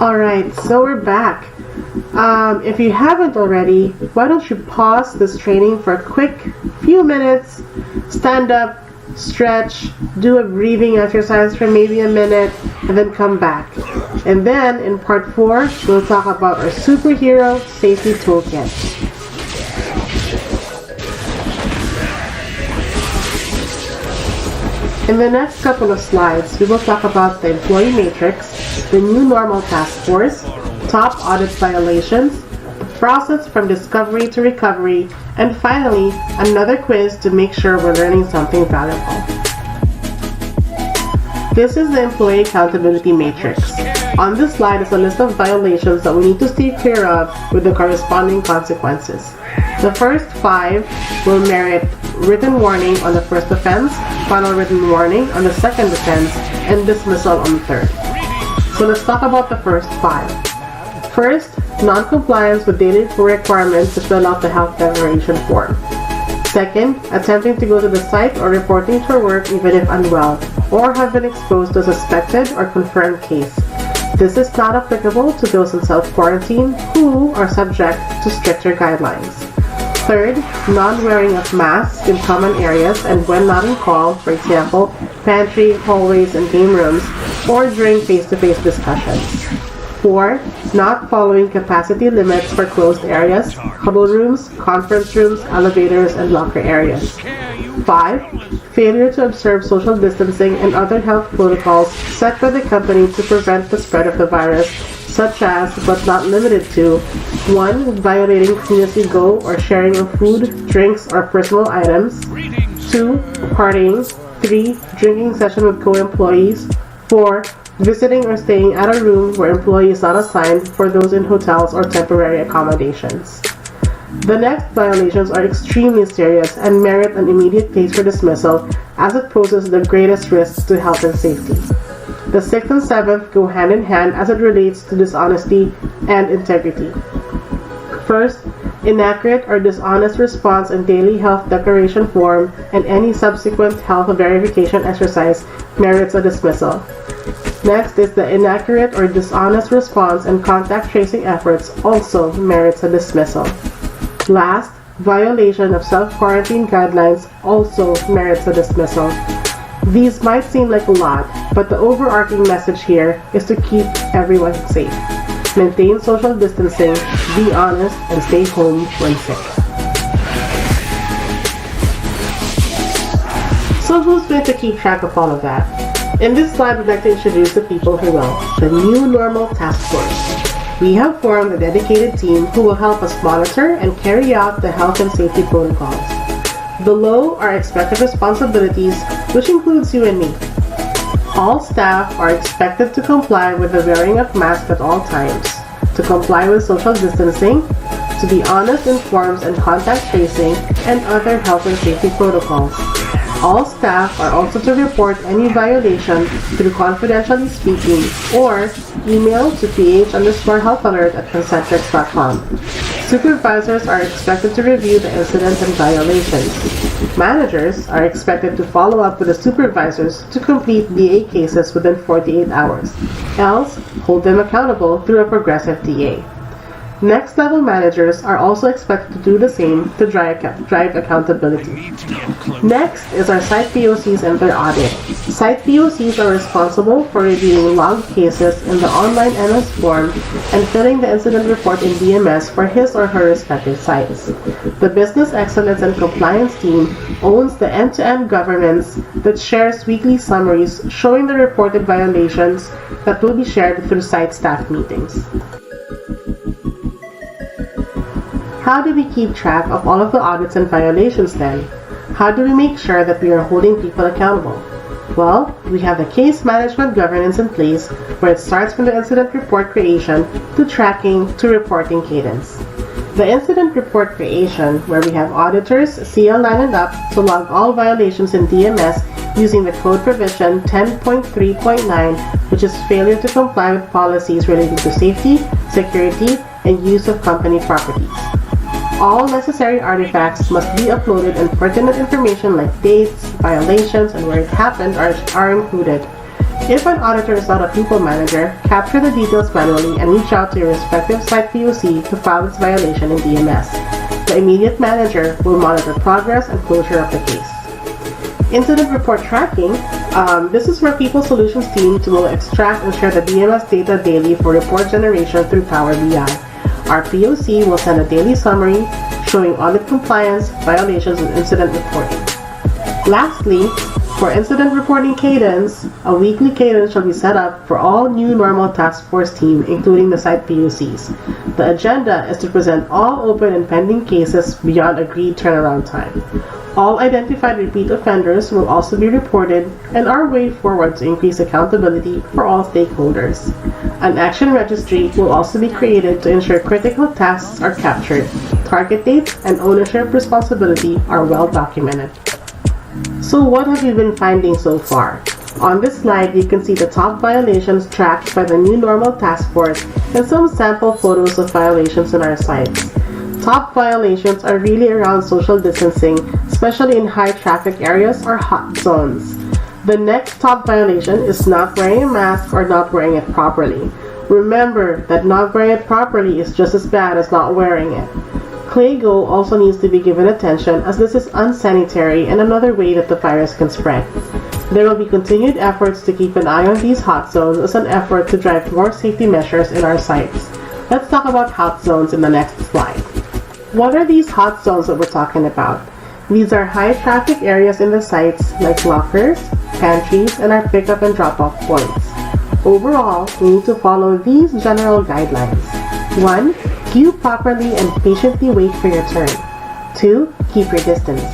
Alright, so we're back. If you haven't already, why don't you pause this training for a quick few minutes, stand up, stretch, do a breathing exercise for maybe a minute, and then come back. And then in part 4, we'll talk about our superhero safety toolkit. In the next couple of slides, we will talk about the employee matrix, the new normal task force, top audit violations, the process from discovery to recovery, and finally, another quiz to make sure we're learning something valuable. This is the employee accountability matrix. On this slide is a list of violations that we need to stay clear of with the corresponding consequences. The first 5 will merit written warning on the first offense, final written warning on the second offense, and dismissal on the third. So let's talk about the first 5. First, non-compliance with daily requirements to fill out the health declaration form. Second, attempting to go to the site or reporting to work even if unwell, or have been exposed to a suspected or confirmed case. This is not applicable to those in self-quarantine who are subject to stricter guidelines. Third, non-wearing of masks in common areas and when not in call, for example, pantry, hallways, and game rooms, or during face-to-face discussions. 4. Not following capacity limits for closed areas, huddle rooms, conference rooms, elevators, and locker areas. 5. Failure to observe social distancing and other health protocols set by the company to prevent the spread of the virus, such as, but not limited to, 1. Violating clean as you go or sharing of food, drinks, or personal items. 2. Partying. 3. Drinking session with co-employees. 4. Visiting or staying at a room where employee is not assigned for those in hotels or temporary accommodations. The next violations are extremely serious and merit an immediate case for dismissal as it poses the greatest risks to health and safety. The 6th and 7th go hand in hand as it relates to dishonesty and integrity. First, inaccurate or dishonest response in daily health declaration form and any subsequent health verification exercise merits a dismissal. Next is the inaccurate or dishonest response and contact tracing efforts also merits a dismissal. Last, violation of self-quarantine guidelines also merits a dismissal. These might seem like a lot, but the overarching message here is to keep everyone safe. Maintain social distancing, be honest, and stay home when sick. So who's going to keep track of all of that? In this slide, we'd like to introduce the people who will. The new normal task force. We have formed a dedicated team who will help us monitor and carry out the health and safety protocols. Below are expected responsibilities, which includes you and me. All staff are expected to comply with the wearing of masks at all times, to comply with social distancing, to be honest in forms and contact tracing, and other health and safety protocols. All staff are also to report any violation through confidentially speaking or email to ph_healthalert@concentrix.com. Supervisors are expected to review the incidents and violations. Managers are expected to follow up with the supervisors to complete DA cases within 48 hours, else hold them accountable through a progressive DA. Next level managers are also expected to do the same to drive accountability. Next is our site POCs and their audit. Site POCs are responsible for reviewing logged cases in the online MS form and filling the incident report in DMS for his or her respective sites. The Business Excellence and Compliance team owns the end-to-end governance that shares weekly summaries showing the reported violations that will be shared through site staff meetings. How do we keep track of all of the audits and violations then? How do we make sure that we are holding people accountable? Well, we have the case management governance in place where it starts from the incident report creation to tracking to reporting cadence. The incident report creation, where we have auditors CL lined up to log all violations in DMS using the code provision 10.3.9, which is failure to comply with policies relating to safety, security, and use of company properties. All necessary artifacts must be uploaded and pertinent information like dates, violations, and where it happened are included. If an auditor is not a people manager, capture the details manually and reach out to your respective site POC to file its violation in DMS. The immediate manager will monitor progress and closure of the case. Incident report tracking. This is where People Solutions teams will extract and share the DMS data daily for report generation through Power BI. Our POC will send a daily summary showing audit compliance, violations, and incident reporting. Lastly, for incident reporting cadence, a weekly cadence shall be set up for all new normal task force team, including the site POCs. The agenda is to present all open and pending cases beyond agreed turnaround time. All identified repeat offenders will also be reported and our way forward to increase accountability for all stakeholders. An action registry will also be created to ensure critical tasks are captured, target dates, and ownership responsibility are well documented. So what have you been finding so far? On this slide, you can see the top violations tracked by the new normal task force and some sample photos of violations on our sites. Top violations are really around social distancing, especially in high traffic areas or hot zones. The next top violation is not wearing a mask or not wearing it properly. Remember that not wearing it properly is just as bad as not wearing it. Claygo also needs to be given attention as this is unsanitary and another way that the virus can spread. There will be continued efforts to keep an eye on these hot zones as an effort to drive more safety measures in our sites. Let's talk about hot zones in the next slide. What are these hot zones that we're talking about? These are high traffic areas in the sites like lockers, pantries, and our pickup and drop-off points. Overall, we need to follow these general guidelines. 1. Queue properly and patiently wait for your turn. 2. Keep your distance.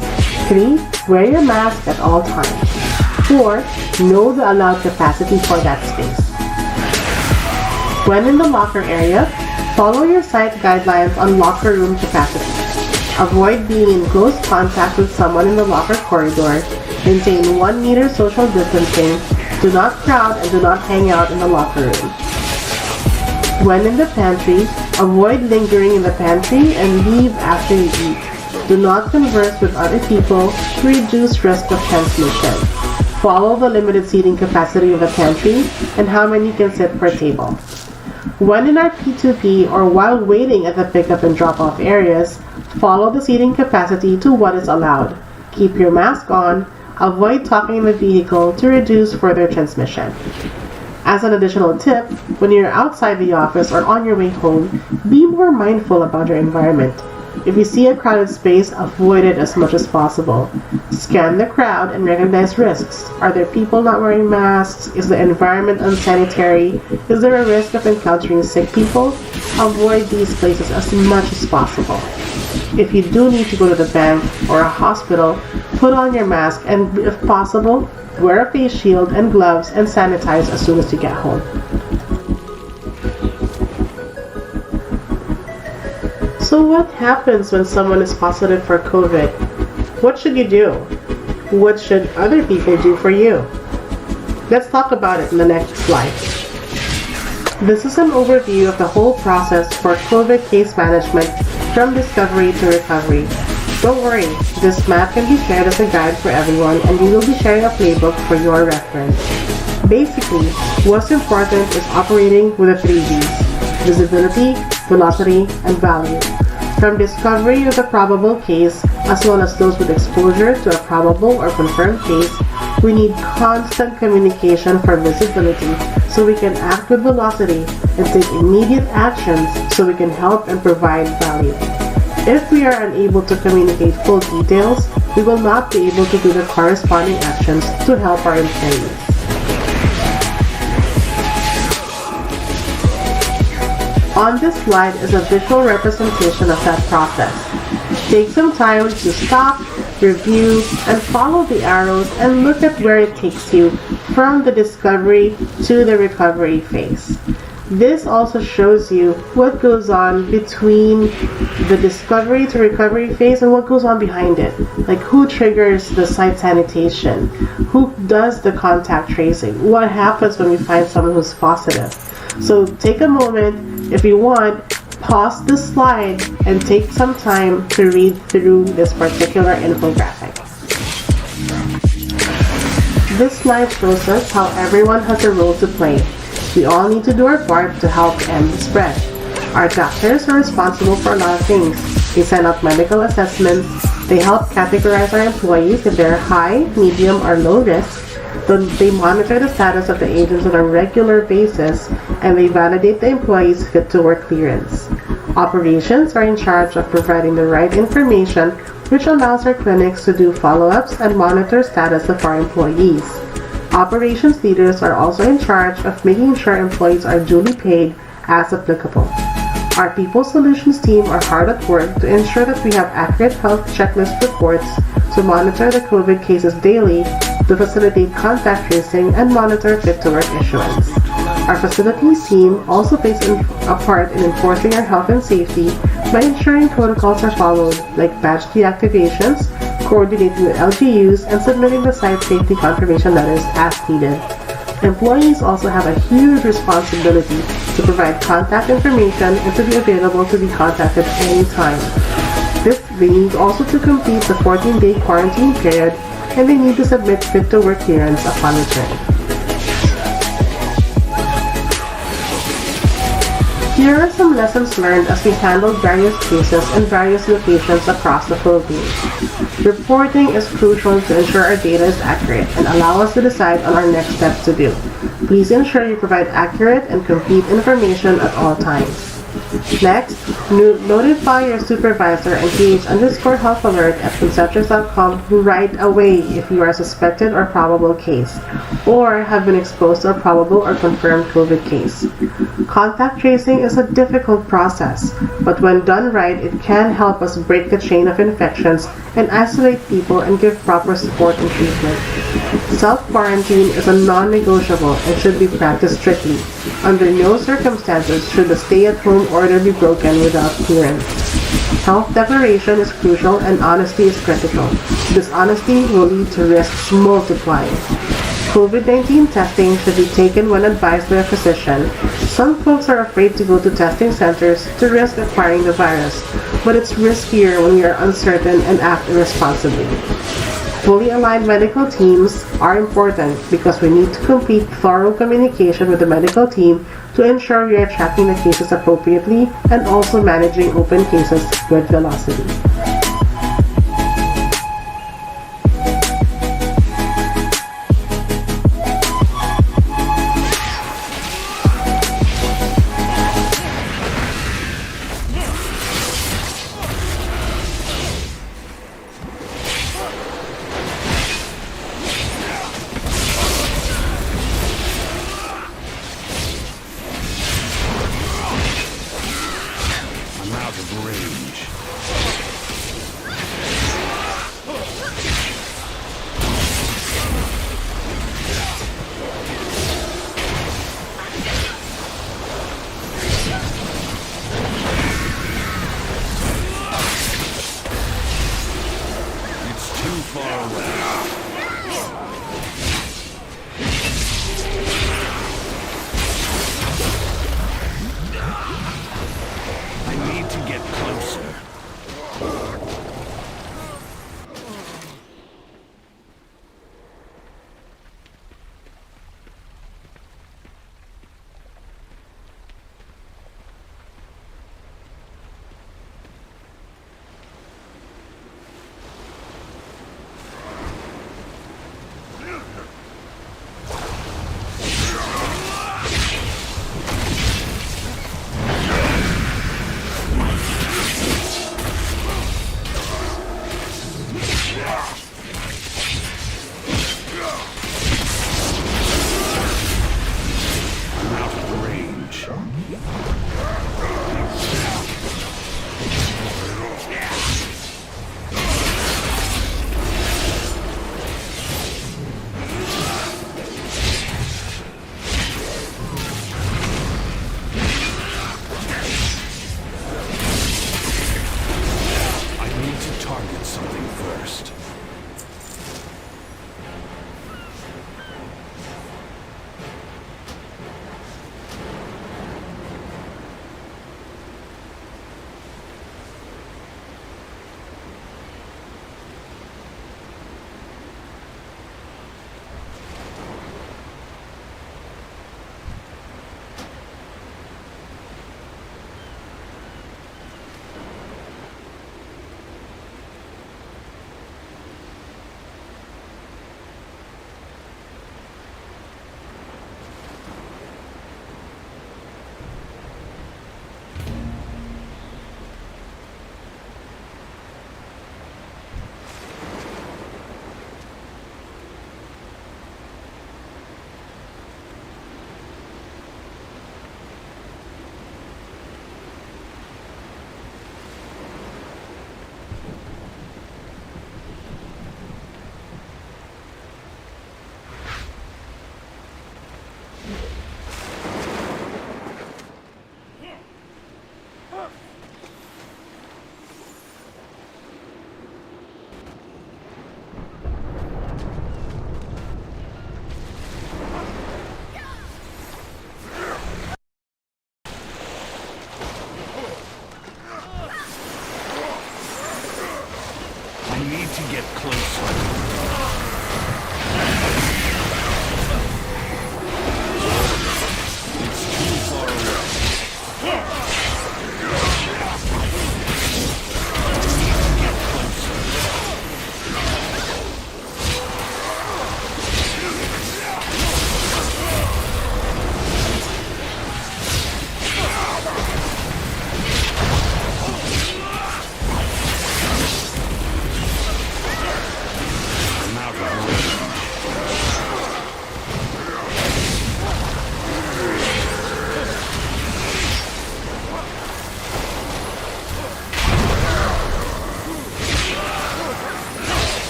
3. Wear your mask at all times. 4. Know the allowed capacity for that space. When in the locker area, follow your site guidelines on locker room capacity. Avoid being in close contact with someone in the locker corridor. Maintain 1 meter social distancing. Do not crowd and do not hang out in the locker room. When in the pantry, avoid lingering in the pantry and leave after you eat. Do not converse with other people to reduce risk of transmission. Follow the limited seating capacity of the pantry and how many can sit per table. When in our P2P or while waiting at the pickup and drop-off areas, follow the seating capacity to what is allowed. Keep your mask on. Avoid talking in the vehicle to reduce further transmission. As an additional tip, when you're outside the office or on your way home, be more mindful about your environment. If you see a crowded space, avoid it as much as possible. Scan the crowd and recognize risks. Are there people not wearing masks? Is the environment unsanitary? Is there a risk of encountering sick people? Avoid these places as much as possible. If you do need to go to the bank or a hospital, put on your mask and, if possible, wear a face shield and gloves and sanitize as soon as you get home. So what happens when someone is positive for COVID? What should you do? What should other people do for you? Let's talk about it in the next slide. This is an overview of the whole process for COVID case management from discovery to recovery. Don't worry, this map can be shared as a guide for everyone and we will be sharing a playbook for your reference. Basically, what's important is operating with the 3 V's: visibility, velocity, and value. From discovery of the probable case, as well as those with exposure to a probable or confirmed case, we need constant communication for visibility so we can act with velocity and take immediate actions so we can help and provide value. If we are unable to communicate full details, we will not be able to do the corresponding actions to help our employees. On this slide is a visual representation of that process. Take some time to stop, review, and follow the arrows and look at where it takes you from the discovery to the recovery phase. This also shows you what goes on between the discovery to recovery phase and what goes on behind it. Like who triggers the site sanitation, who does the contact tracing, what happens when we find someone who's positive. So take a moment, if you want, Pause the slide and take some time to read through this particular infographic. This slide shows us how everyone has a role to play. We all need to do our part to help end the spread. Our doctors are responsible for a lot of things. They send out medical assessments, they help categorize our employees if they're high, medium, or low risk, they monitor the status of the agents on a regular basis, and they validate the employees' fit-to-work clearance. Operations are in charge of providing the right information, which allows our clinics to do follow-ups and monitor status of our employees. Operations leaders are also in charge of making sure employees are duly paid as applicable. Our People Solutions team are hard at work to ensure that we have accurate health checklist reports, to monitor the COVID cases daily, to facilitate contact tracing, and monitor fit-to-work issuance. Our facilities team also plays a part in enforcing our health and safety by ensuring protocols are followed, like badge deactivations, coordinating with LGUs, and submitting the site safety confirmation letters as needed. Employees also have a huge responsibility to provide contact information and to be available to be contacted anytime. They need also to complete the 14-day quarantine period, and they need to submit fit-to-work clearance upon return. Here are some lessons learned as we handled various cases in various locations across the Philippines. Reporting is crucial to ensure our data is accurate and allow us to decide on our next steps to do. Please ensure you provide accurate and complete information at all times. Next, notify your supervisor and PH_health alert at concentrix.com right away if you are a suspected or probable case, or have been exposed to a probable or confirmed COVID case. Contact tracing is a difficult process, but when done right, it can help us break the chain of infections and isolate people and give proper support and treatment. Self-quarantine is a non-negotiable and should be practiced strictly. Under no circumstances should the stay-at-home order be broken without clearance. Health declaration is crucial and honesty is critical. Dishonesty will lead to risks multiplying. COVID-19 testing should be taken when advised by a physician. Some folks are afraid to go to testing centers to risk acquiring the virus, but it's riskier when we are uncertain and act irresponsibly. Fully aligned medical teams are important because we need to complete thorough communication with the medical team to ensure we are tracking the cases appropriately and also managing open cases with velocity. Out of range.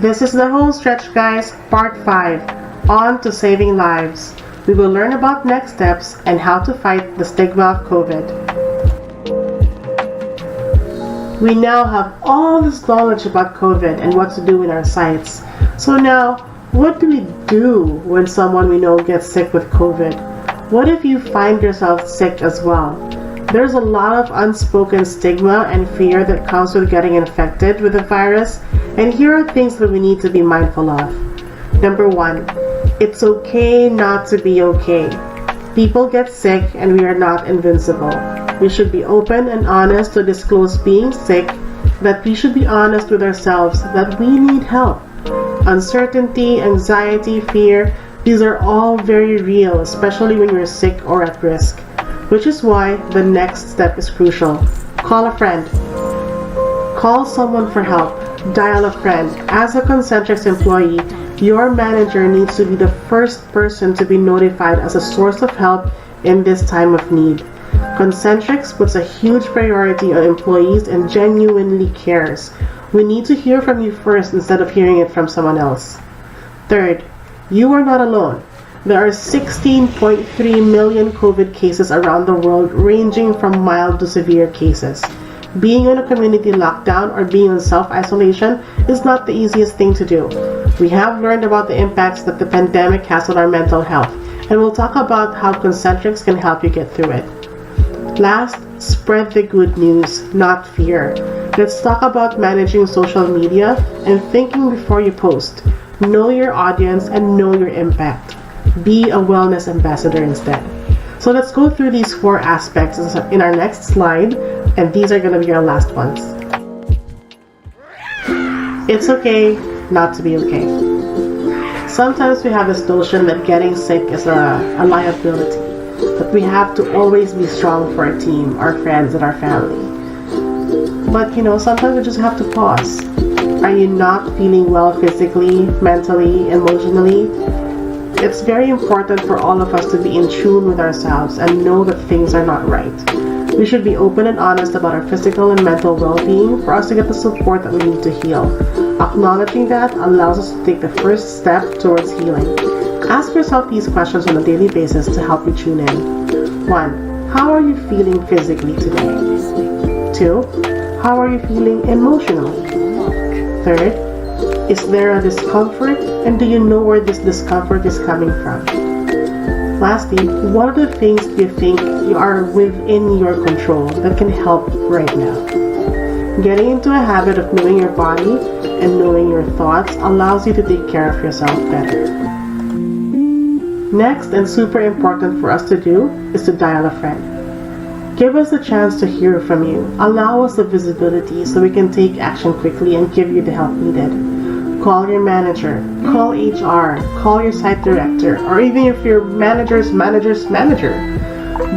This is the home stretch, guys, part 5, on to saving lives. We will learn about next steps and how to fight the stigma of COVID. We now have all this knowledge about COVID and what to do in our sites. So now, what do we do when someone we know gets sick with COVID? What if you find yourself sick as well? There's a lot of unspoken stigma and fear that comes with getting infected with the virus, and here are things that we need to be mindful of. Number 1, it's okay not to be okay. People get sick and we are not invincible. We should be open and honest to disclose being sick, that we should be honest with ourselves that we need help. Uncertainty, anxiety, fear, these are all very real, especially when you're sick or at risk. Which is why the next step is crucial. Call a friend. Call someone for help. Dial a friend. As a Concentrix employee, your manager needs to be the first person to be notified as a source of help in this time of need. Concentrix puts a huge priority on employees and genuinely cares. We need to hear from you first instead of hearing it from someone else. Third, you are not alone. There are 16.3 million COVID cases around the world, ranging from mild to severe cases. Being on a community lockdown or being on self-isolation is not the easiest thing to do. We have learned about the impacts that the pandemic has on our mental health, and we'll talk about how Concentrix can help you get through it. Last, spread the good news, not fear. Let's talk about managing social media and thinking before you post. Know your audience and know your impact. Be a wellness ambassador instead. So let's go through these 4 aspects in our next slide, and these are going to be our last ones. It's okay not to be okay. Sometimes we have this notion that getting sick is a liability, that we have to always be strong for our team, our friends, and our family. But sometimes we just have to pause. Are you not feeling well physically, mentally, emotionally? It's very important for all of us to be in tune with ourselves and know that things are not right. We should be open and honest about our physical and mental well-being for us to get the support that we need to heal. Acknowledging that allows us to take the first step towards healing. Ask yourself these questions on a daily basis to help you tune in. 1. How are you feeling physically today? 2. How are you feeling emotionally? 3. Is there a discomfort, and do you know where this discomfort is coming from? Lastly, what are the things you think you are within your control that can help right now? Getting into a habit of knowing your body and knowing your thoughts allows you to take care of yourself better. Next, and super important for us to do, is to dial a friend. Give us a chance to hear from you. Allow us the visibility so we can take action quickly and give you the help needed. Call your manager, call HR, call your site director, or even if your manager's manager.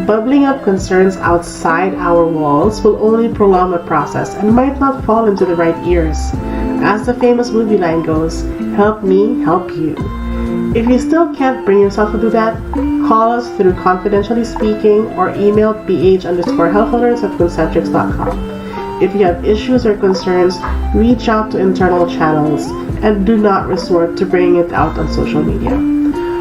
Bubbling up concerns outside our walls will only prolong the process and might not fall into the right ears. As the famous movie line goes, help me help you. If you still can't bring yourself to do that, call us through Confidentially Speaking or email ph_helpers@concentrix.com. If you have issues or concerns, reach out to internal channels and do not resort to bringing it out on social media.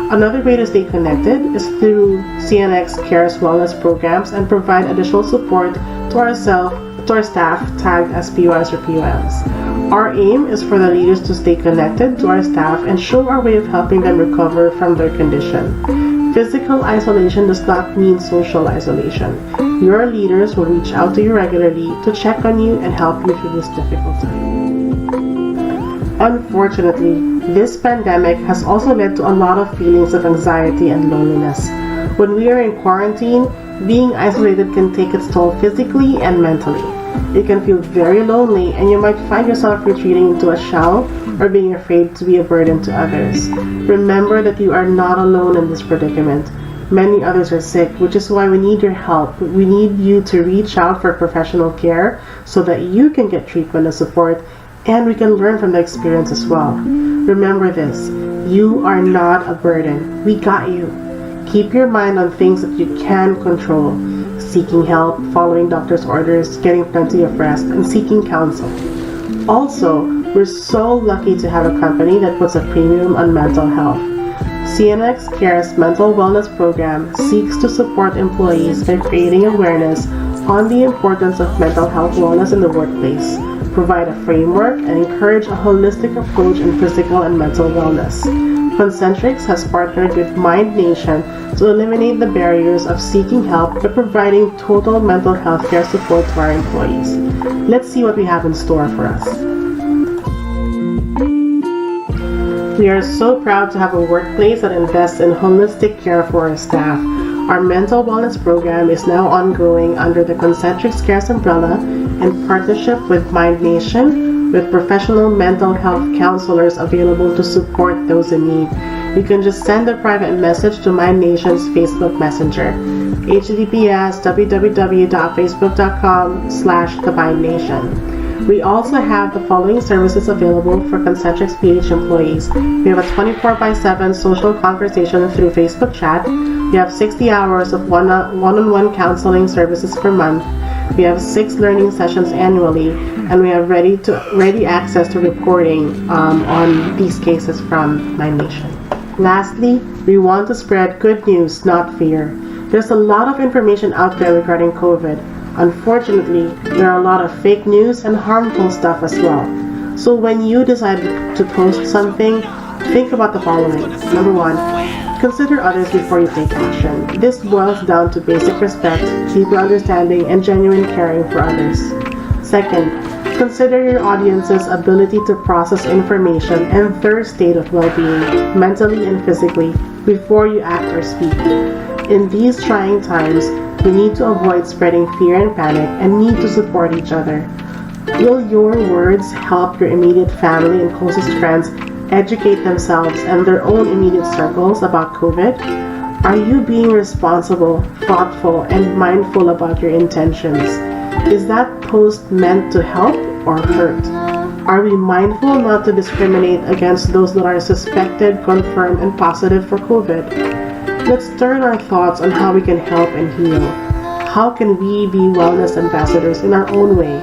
Another way to stay connected is through CNX Cares Wellness programs and provide additional support to our staff tagged as POIs or POLs. Our aim is for the leaders to stay connected to our staff and show our way of helping them recover from their condition. Physical isolation does not mean social isolation. Your leaders will reach out to you regularly to check on you and help you through this difficult time. Unfortunately, this pandemic has also led to a lot of feelings of anxiety and loneliness. When we are in quarantine, being isolated can take its toll physically and mentally. You can feel very lonely and you might find yourself retreating into a shell or being afraid to be a burden to others. Remember that you are not alone in this predicament. Many others are sick, which is why we need your help. We need you to reach out for professional care so that you can get treatment and support, and we can learn from the experience as well. Remember this, you are not a burden. We got you. Keep your mind on things that you can control. Seeking help, following doctor's orders, getting plenty of rest, and seeking counsel. Also, We're so lucky to have a company that puts a premium on mental health. CNX Care's mental wellness program seeks to support employees by creating awareness on the importance of mental health wellness in the workplace, provide a framework, and encourage a holistic approach in physical and mental wellness. Concentrix has partnered with Mind Nation to eliminate the barriers of seeking help by providing total mental health care support to our employees. Let's see what we have in store for us. We are so proud to have a workplace that invests in holistic care for our staff. Our mental wellness program is now ongoing under the Concentrix Care's umbrella in partnership with Mind Nation, with professional mental health counselors available to support those in need. You can just send a private message to Mind Nation's Facebook Messenger, https www.facebook.com/themindnation. We also have the following services available for Concentrix PH employees. We have a 24/7 social conversation through Facebook chat. We have 60 hours of one-on-one counseling services per month. We have 6 learning sessions annually, and we have ready access to reporting on these cases from My Nation. Lastly, we want to spread good news, not fear. There's a lot of information out there regarding COVID. Unfortunately, there are a lot of fake news and harmful stuff as well. So when you decide to post something, think about the following. Number 1, consider others before you take action. This boils down to basic respect, deeper understanding, and genuine caring for others. Second, consider your audience's ability to process information and their state of well-being, mentally and physically, before you act or speak. In these trying times, we need to avoid spreading fear and panic and need to support each other. Will your words help your immediate family and closest friends educate themselves and their own immediate circles about COVID? Are you being responsible, thoughtful, and mindful about your intentions? Is that post meant to help or hurt? Are we mindful not to discriminate against those that are suspected, confirmed, and positive for COVID? Let's turn our thoughts on how we can help and heal. How can we be wellness ambassadors in our own way?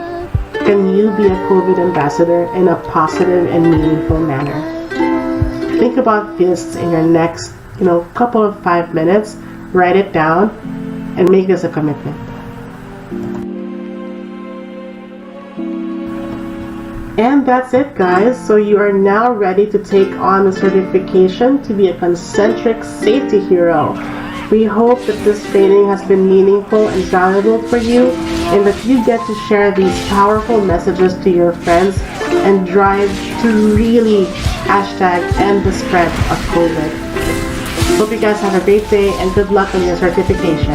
Can you be a COVID ambassador in a positive and meaningful manner? Think about this in your next, couple of 5 minutes. Write it down and make this a commitment. And that's it, guys. So you are now ready to take on the certification to be a Concentrix safety hero. We hope that this training has been meaningful and valuable for you, and that you get to share these powerful messages to your friends and drive to really #end the spread of COVID. Hope you guys have a great day and good luck on your certification.